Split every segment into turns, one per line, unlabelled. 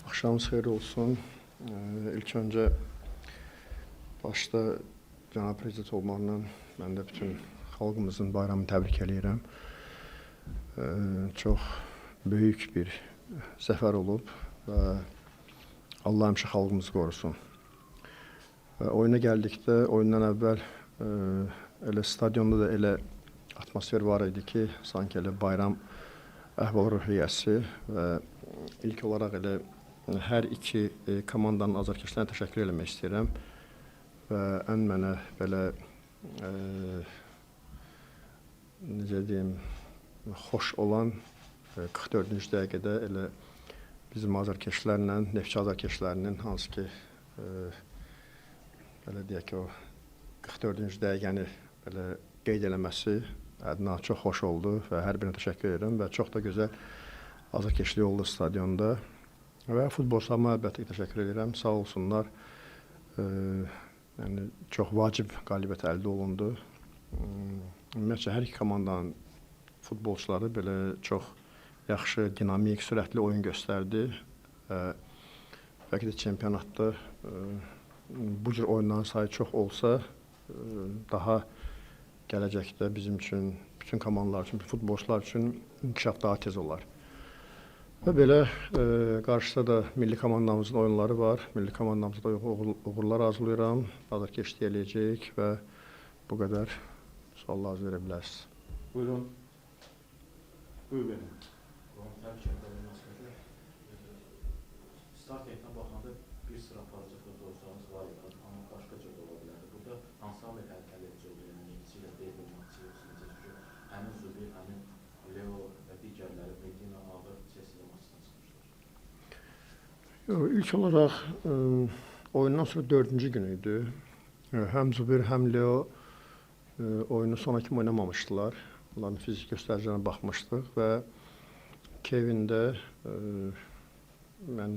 Axşamınız xeyir olsun. İlk öncə başda Cənab Prezident olmaqla mən də bütün xalqımızın bayramını təbrik eləyirəm. Çox böyük bir zəfər olub və Allah həmişə xalqımızı qorusun. Oyuna gəldikdə, oyundan əvvəl elə stadionda da elə atmosfer var idi ki, sanki elə bayram əhval-ruhiyyəsi və ilk olaraq elə hər iki komandanın azarkeşlərinə təşəkkür eləmək istəyirəm və ən mənə belə necə deyim, xoş olan 44-cü dəqiqədə elə bizim azarkeşlərlə, Neftçi azarkeşlərinin hansı ki belə deyək ki, o 44-cü dəqiqəni belə qeyd eləməsi adına çox xoş oldu və hər birinə təşəkkür edirəm və çox da gözəl azarkeşlik oldu stadionda. Və futbolçularıma əlbəttə ki, təşəkkür edirəm. Sağ olsunlar. Yəni, çox vacib qalibiyyət əldə olundu. Ümumiyyətcə, hər iki komandanın futbolçuları belə çox yaxşı, dinamik, sürətli oyun göstərdi. Bəlkə də çempionatda bu cür oyunların sayı çox olsa, daha gələcəkdə bizim üçün, bütün komandalar üçün, futbolçular üçün inkişaf daha tez olar. Və belə qarşıda da milli komandamızın oyunları var. Milli komandamızda uğurlar arzulayıram. Azarkeşlik eləyəcəyik və bu qədər suallar verə bilərsiniz.
Buyurun. Buyur benim.
Təbii ki, start etinə baxanda bir sıra aparıcı futbolçularımız var idi, amma başqa cür ola bilərdi. Burada hansı amil həll edici oldu? Yəni, yenici ilə deyil olmaq üçün, həmin Zubir, həmin Leo və digərləri Medina ağır sesilə maçdan çıxmışlar.
İlk olaraq oyundan sonra 4-cü gün idi. Həm Zubir, həm Leo oyunu sona kimi oynamamışdılar. Onların fizik göstəricilərinə baxmışdıq və Kevin də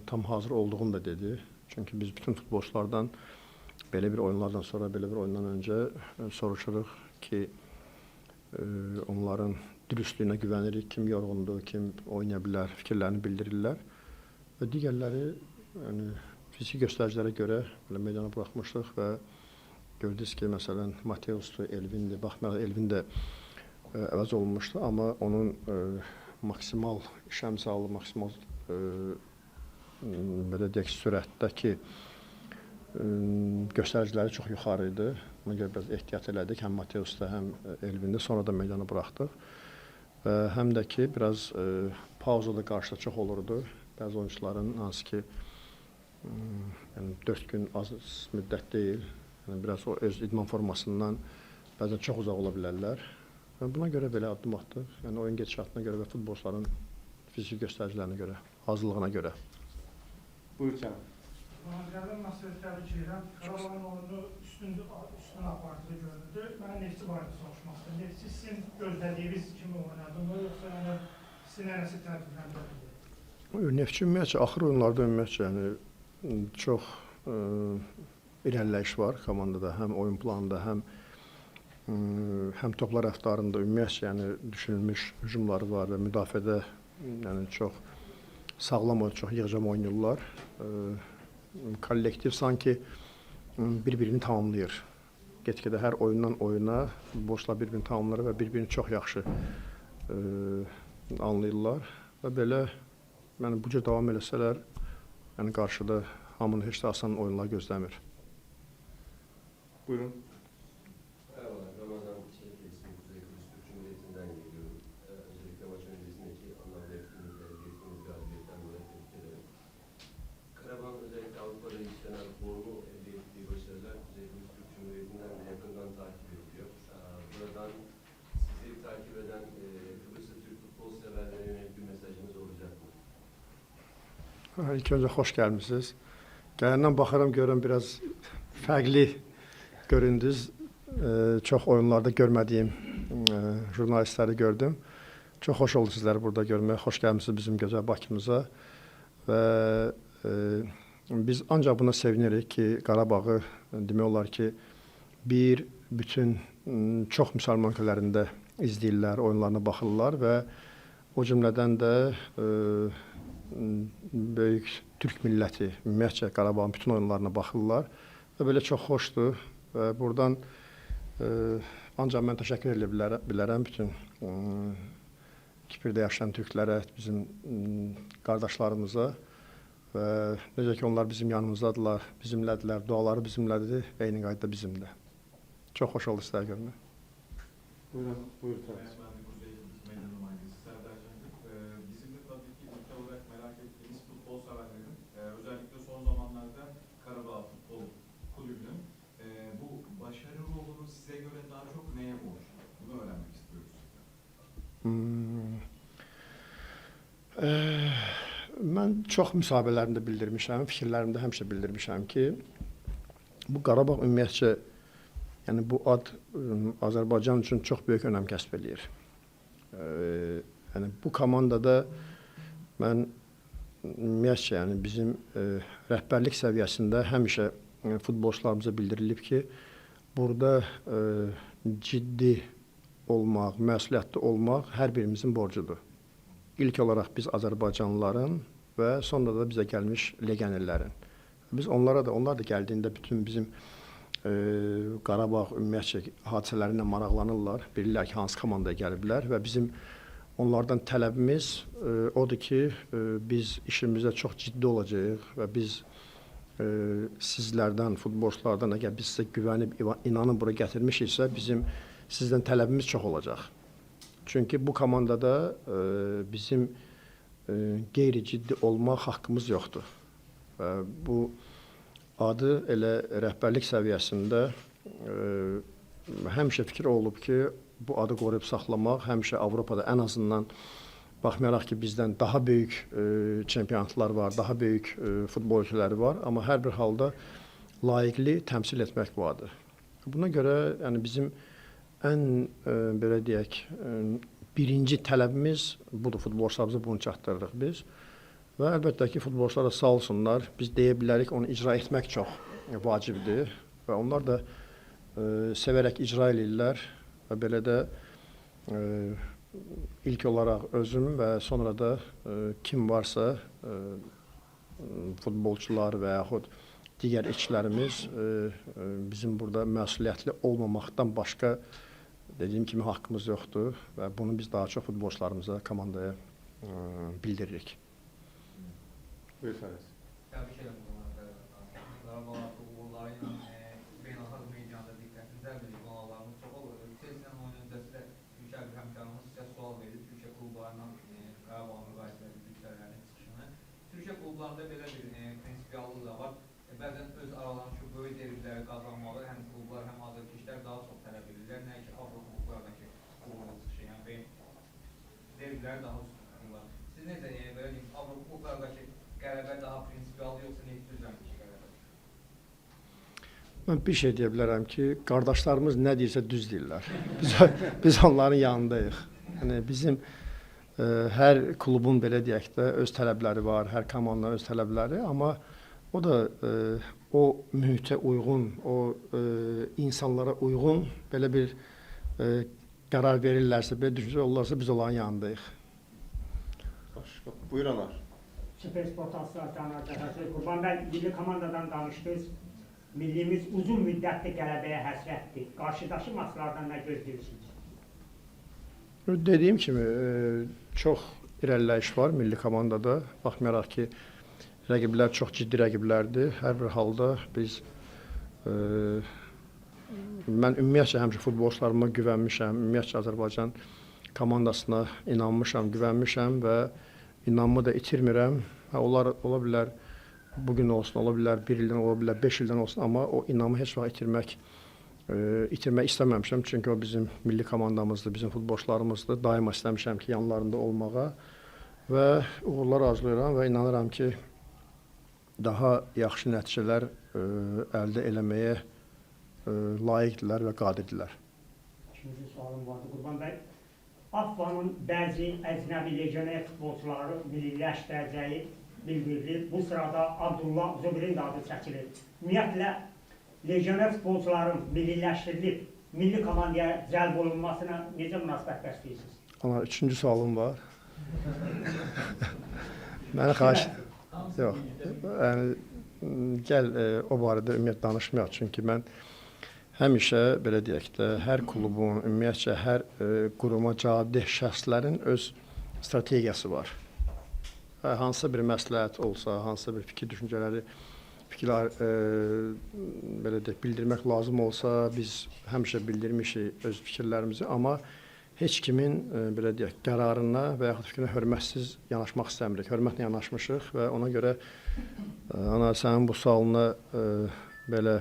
tam hazır olduğunu da dedi. Çünki biz bütün futbolçulardan belə bir oyunlardan sonra, belə bir oyundan öncə soruşuruq ki, onların dürüstlüyünə güvənirik, kim yorğundur, kim oynaya bilər, fikirlərini bildirirlər. Və digərləri fiziki göstəricilərə görə meydana buraxmışdıq və gördünüz ki, məsələn, Mateusdur, Elvindir. Baxmayaraq, Elvin də əvəz olunmuşdu, amma onun maksimal iş əmsalı, maksimal belə deyək, sürətdəki göstəriciləri çox yuxarı idi. Ona görə biraz ehtiyat elədik, həm Mateusda, həm Elvində, sonra da meydana buraxdıq. Və həm də ki, biraz pauza da qarşıda çox olurdu. Bəzi oyuncuların, hansı ki, 4 gün az müddət deyil, biraz o öz idman formasından bəzən çox uzaq ola bilərlər. Və buna görə belə addım atdıq. Yəni, oyun gedişatına görə və futbolçuların fiziki göstəricilərinə görə, hazırlığına görə.
Buyur canım.
Nazirlərdən Nasır təbrik edirəm. Qarabağın oyunu üstün apardığı göründü. Mənə Neftçi barədə soruşmaq istəyirəm. Neftçi sizin gözlədiyiniz kimi oynadı mı, yoxsa sizin nəsə tərəfləndirildi?
Neftçi ümumiyyətcə, axır oyunlarda ümumiyyətcə, çox irəliləyiş var komandada, həm oyun planında, həm toplar rəftarında ümumiyyətcə, düşünülmüş hücumları var və müdafiədə çox sağlam oyun, çox yığcam oynayırlar. Kollektiv sanki bir-birini tamamlayır. Get-gedə hər oyundan oyuna boşlar bir-birini tamamlayır və bir-birini çox yaxşı anlayırlar. Və belə, bu cür davam eləsələr, qarşıda hamının heç də asan oyunlar gözləmir.
Buyurun.
Merhabalar, Ramazan Çelikes'in Kuzey Kıbrıs Türk Cumhuriyeti'nden geliyorum. Özellikle maç öncesindeki anlamda etkinlikleri, geçtiğimiz galibiyetten dolayı tebrik ederim. Karabağ'ın özellikle Avrupa'da işlenen formu elde ettiği başarılar Kuzey Kıbrıs Türk Cumhuriyeti'nden de yakından takip ediliyor. Buradan sizi takip eden Kıbrıs'ta Türk futbol severlere yönelik bir mesajınız olacak mı?
İlk öncə xoş gəlmişsiniz. Gələndən baxıram, görürəm biraz fərqli göründünüz. Çox oyunlarda görmədiyim jurnalistləri gördüm. Çox xoş oldu sizləri burada görmək. Xoş gəlmişsiniz bizim gözəl Bakımıza. Və biz ancaq buna sevinirik ki, Qarabağı demək olar ki, bir bütün çox müsəlman ölkələrində izləyirlər, oyunlarına baxırlar və o cümlədən də böyük türk milləti ümumiyyətcə Qarabağın bütün oyunlarına baxırlar və belə çox xoşdur və buradan ancaq mən təşəkkür edə bilərəm bütün Kipirdə yaşayan türklərə, bizim qardaşlarımıza və necə ki onlar bizim yanımızdadılar, bizimlədirlər, duaları bizimlədir və eyni qaydada bizimlə. Çox xoş oldu sizləri görmək.
Buyurun, buyur Taras.
Ben de Kuzey Medya Numarası Serdar Cancık. Bizim de tabii ki ülke olarak merak ettiğimiz futbol severlerin, özellikle son zamanlarda Karabağ Futbol Kulübü'nün bu başarı ruhunu size göre daha çok neye borçlu? Bunu öğrenmek istiyoruz.
Mən çox müsahibələrində bildirmişəm, fikirlərimdə həmişə bildirmişəm ki, bu Qarabağ ümumiyyətcə, yəni bu ad Azərbaycan üçün çox böyük önəm kəsb edir. Yəni bu komandada mən ümumiyyətcə, yəni bizim rəhbərlik səviyyəsində həmişə futbolçularımıza bildirilib ki, burada ciddi olmaq, məsuliyyətli olmaq hər birimizin borcudur. İlk olaraq biz Azərbaycanlıların və sonra da bizə gəlmiş legionerlərin. Biz onlar da gəldiyində bütün bizim Qarabağ ümumiyyətcə hadisələrlə maraqlanırlar. Bilirlər ki, hansı komandaya gəliblər və bizim onlardan tələbimiz odur ki, biz işimizdə çox ciddi olacağıq və biz sizlərdən, futbolçulardan əgər biz sizə güvənib, inanıb bura gətirmişiksə, bizim sizdən tələbimiz çox olacaq. Çünki bu komandada bizim qeyri-ciddi olmaq haqqımız yoxdur. Bu adı elə rəhbərlik səviyyəsində həmişə fikir olub ki, bu adı qoruyub saxlamaq, həmişə Avropada ən azından baxmayaraq ki, bizdən daha böyük çempionatlar var, daha böyük futbol ölkələri var, amma hər bir halda layiqli təmsil etmək bu adı. Buna görə yəni bizim ən belə deyək, birinci tələbimiz budur, futbolçularımıza bunu çatdırırıq biz. Və əlbəttə ki, futbolçulara sağ olsunlar, biz deyə bilərik, onu icra etmək çox vacibdir və onlar da sevərək icra edirlər və belə də ilk olaraq özüm və sonra da kim varsa futbolçular və yaxud digər işçilərimiz bizim burada məsuliyyətli olmamaqdan başqa dediyim kimi haqqımız yoxdur və bunu biz daha çox futbolçularımıza, komandaya bildiririk.
Buyur Taras.
Təbrik edirəm Qarabağ uğurları ilə beynəlxalq mediada diqqətini cəlb edir, qonaqlarımız çox olur. Chelsea-nin oyun öncəsində Türkiyə bir həmkarımız sizə sual verir, Türkiyə klublarından Qarabağ müqayisələri, bütçələrinin çıxışını. Türkiyə klublarında belə bir prinsipiallıq da var. Bəzən öz aralarında şu böyük derbiləri qazanmağı həm klublar, həm azərkeşlər daha çox tələb edirlər. Nə ki, Avropa klublardakı uğurlu çıxışı, yəni derbiləri daha üstünlər. Siz necə, belə deyim, Avropa klublardakı qələbə daha prinsipial yoxsa neyət düzləndiki qələbə?
Mən bir şey deyə bilərəm ki, qardaşlarımız nə deyirsə düz deyirlər. Biz onların yanındayıq. Yəni bizim hər klubun belə deyək də öz tələbləri var, hər komandanın öz tələbləri, amma o da o mühitə uyğun, o insanlara uyğun belə bir qərar verirlərsə, belə düşüncə olurlarsa biz onların yanındayıq.
Başka. Buyur Anar.
Süper Sport Aslan Qurban bəy, milli komandadan danışdınız. Millimiz uzun müddətli qələbəyə həsrətdir. Qarşıdakı maçlardan nə gözləyirsiniz?
Dediyim kimi, çox irəliləyiş var milli komandada. Baxmayaraq ki, rəqiblər çox ciddi rəqiblərdir. Hər bir halda biz, mən ümumiyyətcə həmişə futbolçularıma güvənmişəm, ümumiyyətcə Azərbaycan komandasına inanmışam, güvənmişəm və inanmı da itirmirəm. Ola bilər, bugün olsun, ola bilər, 1 ildən, ola bilər, 5 ildən olsun, amma o inamı heç vaxt itirmək istəməmişəm. Çünki o bizim milli komandamızdır, bizim futbolçularımızdır. Daima istəmişəm ki, yanlarında olmağa və uğurlar arzulayıram və inanıram ki, daha yaxşı nəticələr əldə eləməyə layiqdirlər və qadirdirlər.
İkinci sualım vardı Qurban bəy. AFFA'nın bəzi əcnəbi legioner futbolçuları milliləşdirəcəyi bildirilir. Bu sırada Abdullah Zöbürün də adı çəkilir. Ümumiyyətlə, legioner futbolçuların milliləşdirilib, milli komandaya cəlb olunmasına necə münasibət bəsləyirsiniz?
Ana, üçüncü sualım var. Məni xahiş yox. Yəni gəl o barədə ümumiyyətlə danışmayaq, çünki mən həmişə belə deyək də hər klubun, ümumiyyətcə hər quruma cavabdeh şəxslərin öz strategiyası var. Hansısa bir məsləhət olsa, hansısa bir fikirlər belə deyək bildirmək lazım olsa, biz həmişə bildirmişik öz fikirlərimizi, amma heç kimin belə deyək qərarına və yaxud fikrinə hörmətsiz yanaşmaq istəmirik. Hörmətlə yanaşmışıq və ona görə ana sənin bu sualına belə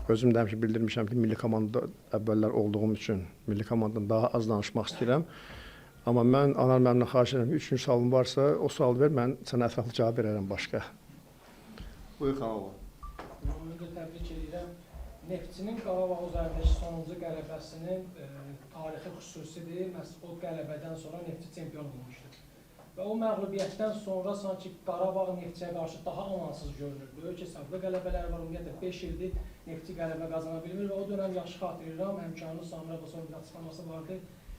özüm də həmişə bildirmişəm ki, milli komandada əvvəllər olduğum üçün milli komandadan daha az danışmaq istəyirəm. Amma mən Anar müəllimdən xahiş edirəm ki, üçüncü sualın varsa, o sualı ver, mən sənə ətraflı cavab verərəm başqa.
Buyur xanım.
Onu da təbrik edirəm. Neftçinin Qarabağ üzərindəki sonuncu qələbəsinin tarixi xüsusidir. Məhz o qələbədən sonra Neftçi çempion olmuşdur. Və o məğlubiyyətdən sonra sanki Qarabağ Neftçiyə qarşı daha amansız görünürdü. Ölkə hesabda qələbələr var, ümumiyyətlə 5 ildir Neftçi qələbə qazana bilmir və o dönəm yaxşı xatırlayıram, həmkarlı Samir Abbasovun bir açıqlaması vardı.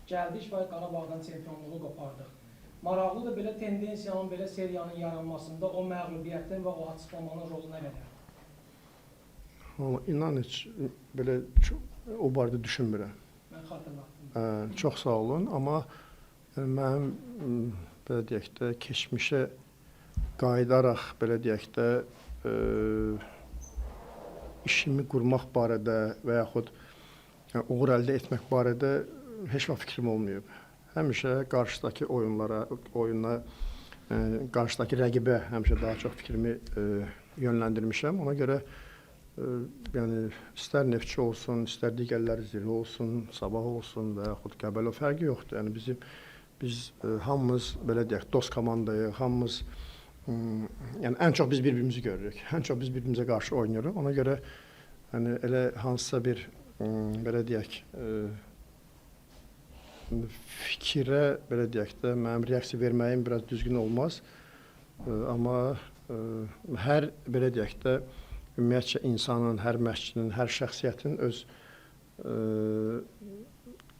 Gəldik və Qarabağdan çempionluğu qopardıq. Maraqlıdır belə tendensiyanın, belə seriyanın yaranmasında o məğlubiyyətin və o açıqlamanın rolu nə qədər?
Amma inan heç belə o barədə düşünmürəm.
Mən xatırlatdım.
Çox sağ olun, amma mənim belə deyək də keçmişə qayıdaraq belə deyək də işimi qurmaq barədə və yaxud uğur əldə etmək barədə heç vaxt fikrim olmayıb. Həmişə qarşıdakı oyuna, qarşıdakı rəqibə həmişə daha çox fikrimi yönləndirmişəm. Ona görə yəni istər Neftçi olsun, istər digərləri Zirə olsun, Sabah olsun və yaxud Qəbələ fərqi yoxdur. Yəni biz hamımız belə deyək dost komandayıq, hamımız yəni ən çox biz bir-birimizi görürük. Ən çox biz bir-birimizə qarşı oynayırıq. Ona görə yəni elə hansısa bir belə deyək fikrə belə deyək də mənim reaksiya verməyim biraz düzgün olmaz. Amma hər belə deyək də ümumiyyətcə insanın, hər məşqçinin, hər şəxsiyyətin öz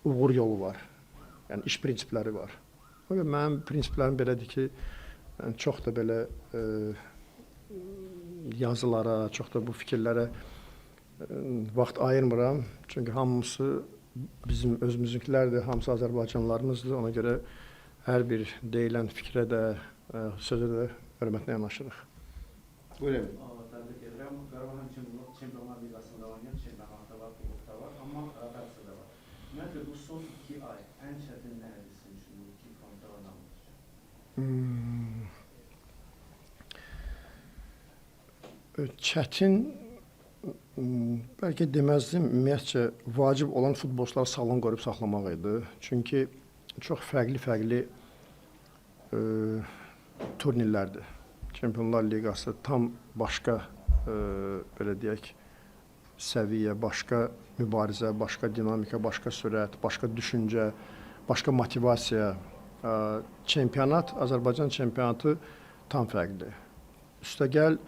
uğur yolu var. Yəni iş prinsipləri var. O görə mənim prinsiplərim belədir ki, çox da belə yazılara, çox da bu fikirlərə vaxt ayırmıram. Çünki hamısı bizim özümüzünkilərdir, hamısı Azərbaycanlılarımızdır. Ona görə hər bir deyilən fikrə də, sözə də hörmətlə yanaşırıq.
Buyurun.
Təbrik edirəm. Qarabağ Çempionlar Liqasında oynayan çempionatda var, klubda var, amma Qarsada var. Ümumiyyətlə bu son 2 ay ən çətin nə idi sizin üçün bu 2 frontda oynamaq üçün?
Çətin bəlkə deməzdim, ümumiyyətcə vacib olan futbolçuları salon qoruyub saxlamaq idi. Çünki çox fərqli turnirlərdir. Çempionlar Liqası tam başqa belə deyək səviyyə, başqa mübarizə, başqa dinamika, başqa sürət, başqa düşüncə, başqa motivasiya. Çempionat, Azərbaycan çempionatı tam fərqlidir. Üstəgəl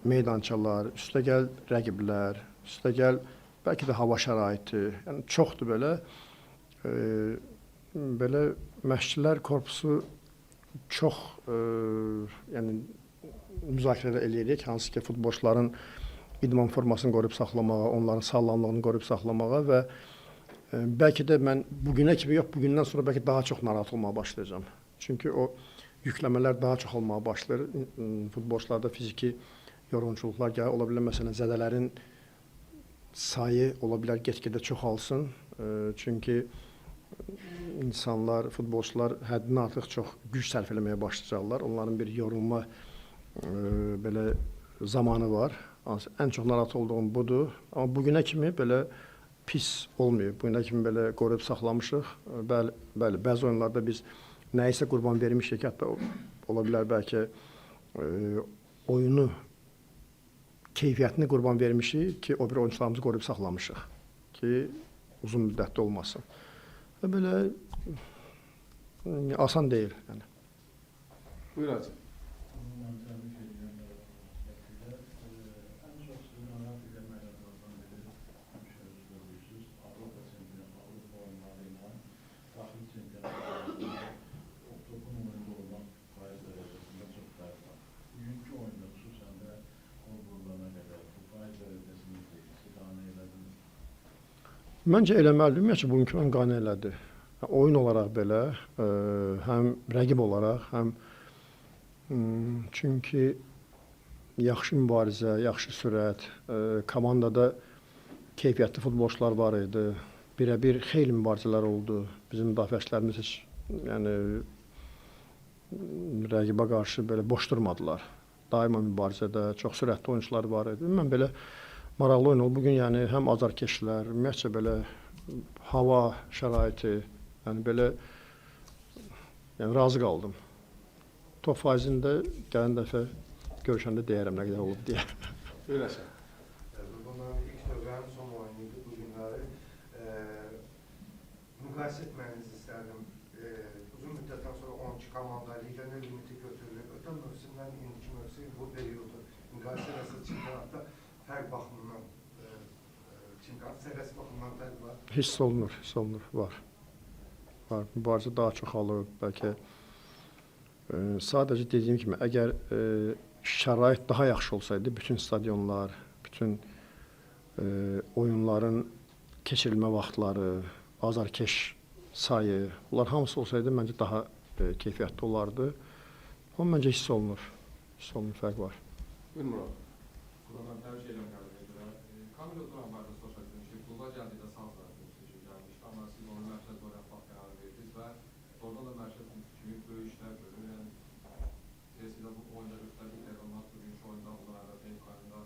meydançalar, üstəgəl rəqiblər, üstəgəl bəlkə də hava şəraiti, yəni çoxdur belə məşqçilər korpusu çox yəni müzakirələr eləyirik, hansı ki futbolçuların idman formasını qoruyub saxlamağa, onların sağlamlığını qoruyub saxlamağa və bəlkə də mən bugünə kimi yox, bugündən sonra bəlkə daha çox narahat olmağa başlayacağam. Çünki o yükləmələr daha çox olmağa başlayır. Futbolçularda fiziki yorğunçuluqlar gəlir. Ola bilər, məsələn, zədələrin sayı ola bilər get-gedə çoxalsın. Çünki insanlar, futbolçular həddindən artıq çox güc sərf eləməyə başlayacaqlar. Onların bir yorulma belə zamanı var. Ən çox narahat olduğum budur. Amma bugünə kimi belə pis olmuyor. Bugünə kimi belə qoruyub saxlamışıq. Bəli, bəzi oyunlarda biz nəyisə qurban vermişik, hətta ola bilər bəlkə oyunu, keyfiyyətini qurban vermişik ki, o bir oyuncularımızı qoruyub saxlamışıq ki, uzun müddətli olmasın. Və belə asan deyil. Yəni.
Buyur Hacı.
Məncə eləməlidir. Ümumiyyətlə bugünkü oyun qane elədi. Oyun olaraq belə, həm rəqib olaraq, həm çünki yaxşı mübarizə, yaxşı sürət, komandada keyfiyyətli futbolçular var idi. Birə-bir xeyli mübarizələr oldu. Bizim müdafiəçilərimiz heç yəni rəqibə qarşı belə boş durmadılar. Daima mübarizədə çox sürətli oyunçular var idi. Mən belə maraqlı oyun oldu. Bugün yəni həm azarkeşlər, ümumiyyətcə belə hava şəraiti, yəni belə yəni razı qaldım. Top faizini də gələn dəfə görüşəndə deyərəm nə qədər olub deyə.
Buyur Həsən.
Bunların ilk dövrənin son oyunuydu bu günləri. Müqayisə etməyinizi istərdim. Uzun müddətdən sonra 12 komanda legioner limiti götürülür. Ötən mövsümdən indiki mövsüm bu periodu müqayisə eləsə çempionatda fərq baxımından, çempionat səviyyəsi baxımından fərq var.
Hiss olunur, var. Var, mübarizə daha çox alıb, bəlkə sadəcə dediyim kimi, əgər şərait daha yaxşı olsaydı, bütün stadionlar, bütün oyunların keçirilmə vaxtları, azarkeş sayı, bunlar hamısı olsaydı məncə daha keyfiyyətli olardı. Amma məncə hiss olunur, fərq var.
Buyur Murad.
Buradan hər şeylə qarşılayır. Kamil Duran vardı sosyal demişdi. Kluba gəldiyi sağ tərəfdə seçim gəlmişdi. Amma siz onu mərkəz oynatmaq qərarı verdiniz və oradan da mərkəz kimi böyük işlər görür. Yəni tezliklə bu oyunda göstərdikləri olmaz. Bugünkü oyunda onlara da imkanında.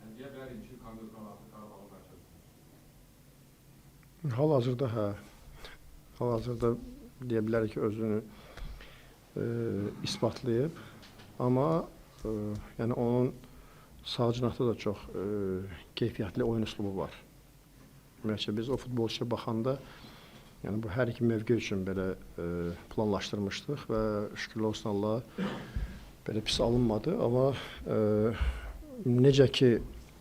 Yəni deyə bilərik ki, Kamil Duran artıq Qarabağın mərkəzidir.
Hal-hazırda hal-hazırda deyə bilərik ki, özünü isbatlayıb. Amma yəni onun sağ cinahda da çox keyfiyyətli oyun üslubu var. Ümumiyyətlə biz o futbolçuya baxanda yəni bu hər iki mövqe üçün belə planlaşdırmışdıq və şükürlər olsun Allaha belə pis alınmadı. Amma necə ki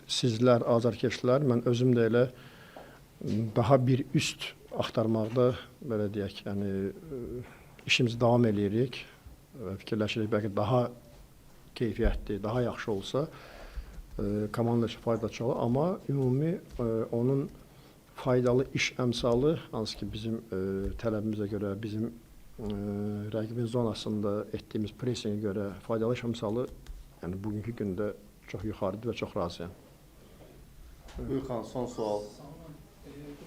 sizlər, azarkeşlər, mən özüm də elə daha bir üst axtarmaqda belə deyək, yəni işimizi davam eləyirik və fikirləşirik bəlkə daha keyfiyyətli, daha yaxşı olsa komanda üçün faydalı olar, amma ümumi onun faydalı iş əmsalı, hansı ki bizim tələbimizə görə, bizim rəqibin zonasında etdiyimiz presingə görə faydalı iş əmsalı yəni bugünkü gündə çox yuxarıdır və çox razıyam.
Buyur xan, son sual.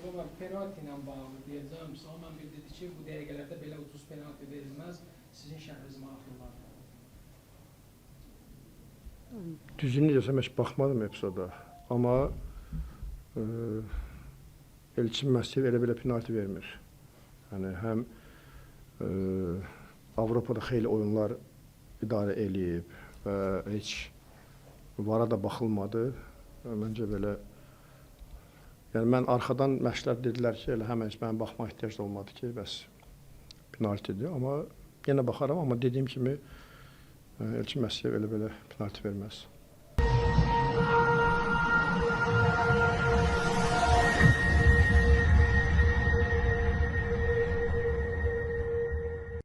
Qurban, penalti ilə bağlı deyəcəm. Salman bir dedi ki, bu dəqiqələrdə belə ucuz penalti verilməz. Sizin şərhiniz maraqlı olar.
Düzünü desəm, heç baxmadım epizoda. Amma Elçin Məsciv elə belə penalti vermir. Yəni, həm Avropada xeyli oyunlar idarə eləyib və heç vara da baxılmadı. Məncə belə, yəni mən arxadan məşqlər dedilər ki, elə həmən heç mənim baxmaq ehtiyac da olmadı ki, bəs penaltidir. Amma yenə baxaram, amma dediyim kimi Elçin Məsciv elə belə penalti verməz.